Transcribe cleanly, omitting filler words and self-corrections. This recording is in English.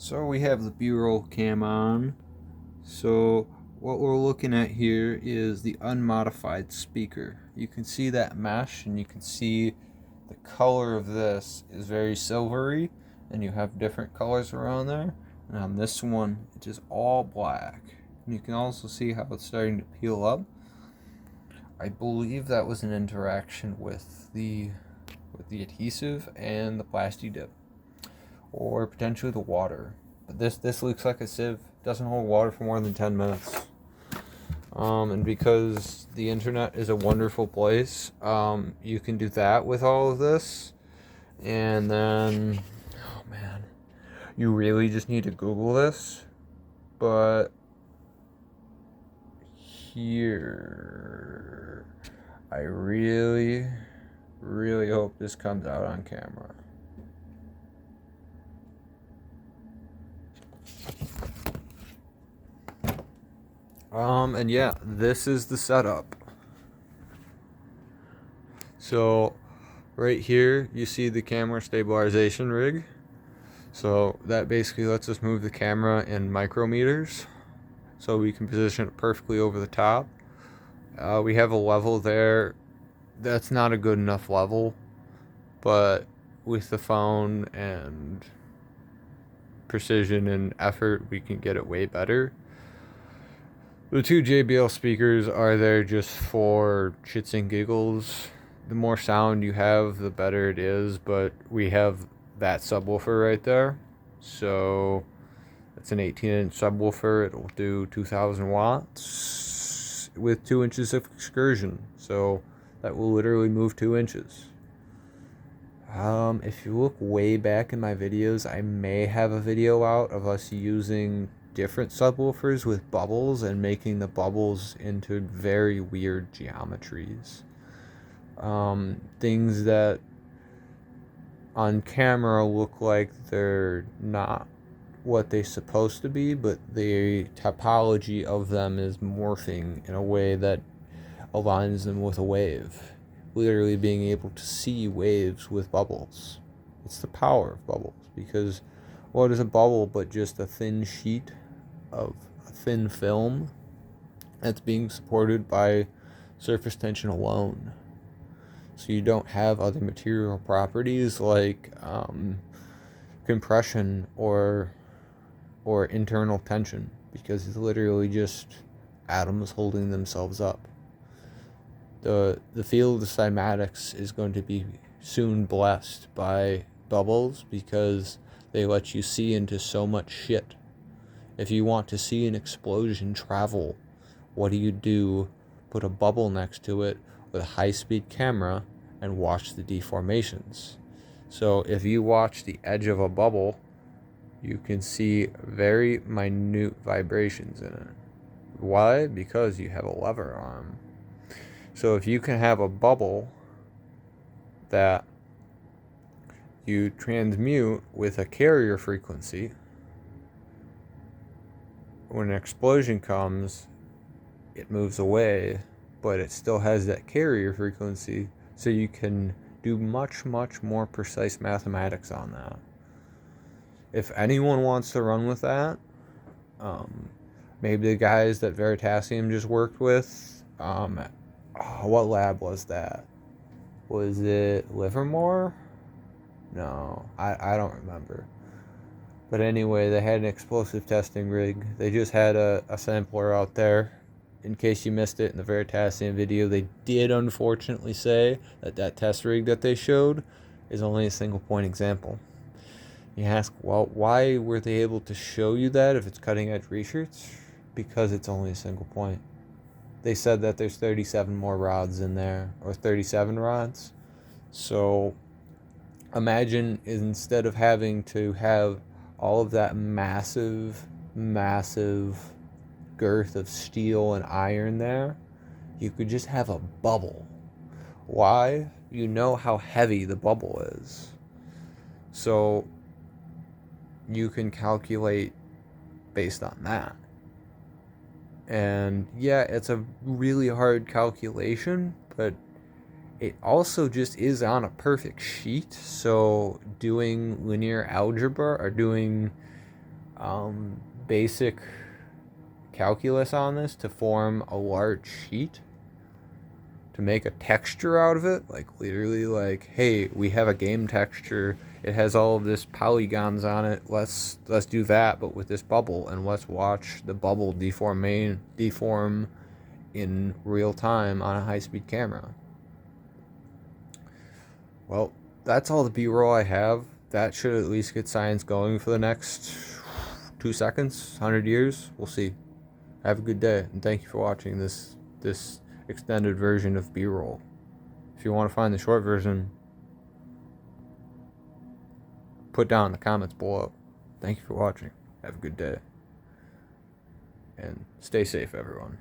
So we have the B-roll cam on. So what we're looking at here is the unmodified speaker. You can see that mesh, and you can see the color of this is very silvery, and you have different colors around there. And on this one, it is all black. And you can also see how it's starting to peel up. I believe that was an interaction with the adhesive and the plastic dip, or potentially the water. But this looks like a sieve. Doesn't hold water for more than 10 minutes. And because the internet is a wonderful place, you can do that with all of this. And then, oh man, you really just need to Google this. But here, I really, really hope this comes out on camera. And yeah, this is the setup. So right here, you see the camera stabilization rig. So that basically lets us move the camera in micrometers, so we can position it perfectly over the top. We have a level there. That's not a good enough level, but with the phone and precision and effort, we can get it way better. The two JBL speakers are there just for shits and giggles. The more sound you have, the better it is, but we have that subwoofer right there. So it's an 18-inch subwoofer. It'll do 2,000 watts with 2 inches of excursion. So that will literally move 2 inches. If you look way back in my videos, I may have a video out of us using different subwoofers with bubbles and making the bubbles into very weird geometries. Things that on camera look like they're not what they're supposed to be, but the topology of them is morphing in a way that aligns them with a wave. Literally being able to see waves with bubbles. It's the power of bubbles, because what is a bubble but just a thin sheet of a thin film that's being supported by surface tension alone. So you don't have other material properties like compression or internal tension, because it's literally just atoms holding themselves up. The field of cymatics is going to be soon blessed by bubbles, because they let you see into so much shit. If you want to see an explosion travel, what do? Put a bubble next to it with a high-speed camera and watch the deformations. So if you watch the edge of a bubble, you can see very minute vibrations in it. Why? Because you have a lever arm. So if you can have a bubble that you transmute with a carrier frequency, when an explosion comes, it moves away, but it still has that carrier frequency, so you can do much, much more precise mathematics on that. If anyone wants to run with that, maybe the guys that Veritasium just worked with, what lab was that? Was it Livermore? No, I don't remember. But anyway, they had an explosive testing rig. They just had a sampler out there. In case you missed it in the Veritasium video, they did unfortunately say that test rig that they showed is only a single point example. You ask, well, why were they able to show you that if it's cutting edge research? Because it's only a single point. They said that there's 37 more rods in there, or 37 rods. So imagine, instead of having to have all of that massive girth of steel and iron there, you could just have a bubble. Why? You know how heavy the bubble is. So you can calculate based on that. And yeah, it's a really hard calculation, but it also just is on a perfect sheet. So doing linear algebra or doing basic calculus on this to form a large sheet, to make a texture out of it, like literally like, hey, we have a game texture, it has all of this polygons on it, let's do that but with this bubble, and let's watch the bubble deform in real time on a high-speed camera. Well, that's all the B-roll I have. That should at least get science going for the next 2 seconds, 100 years. We'll see. Have a good day, and thank you for watching this extended version of B-roll. If you want to find the short version, put down in the comments below. Thank you for watching. Have a good day. And stay safe, everyone.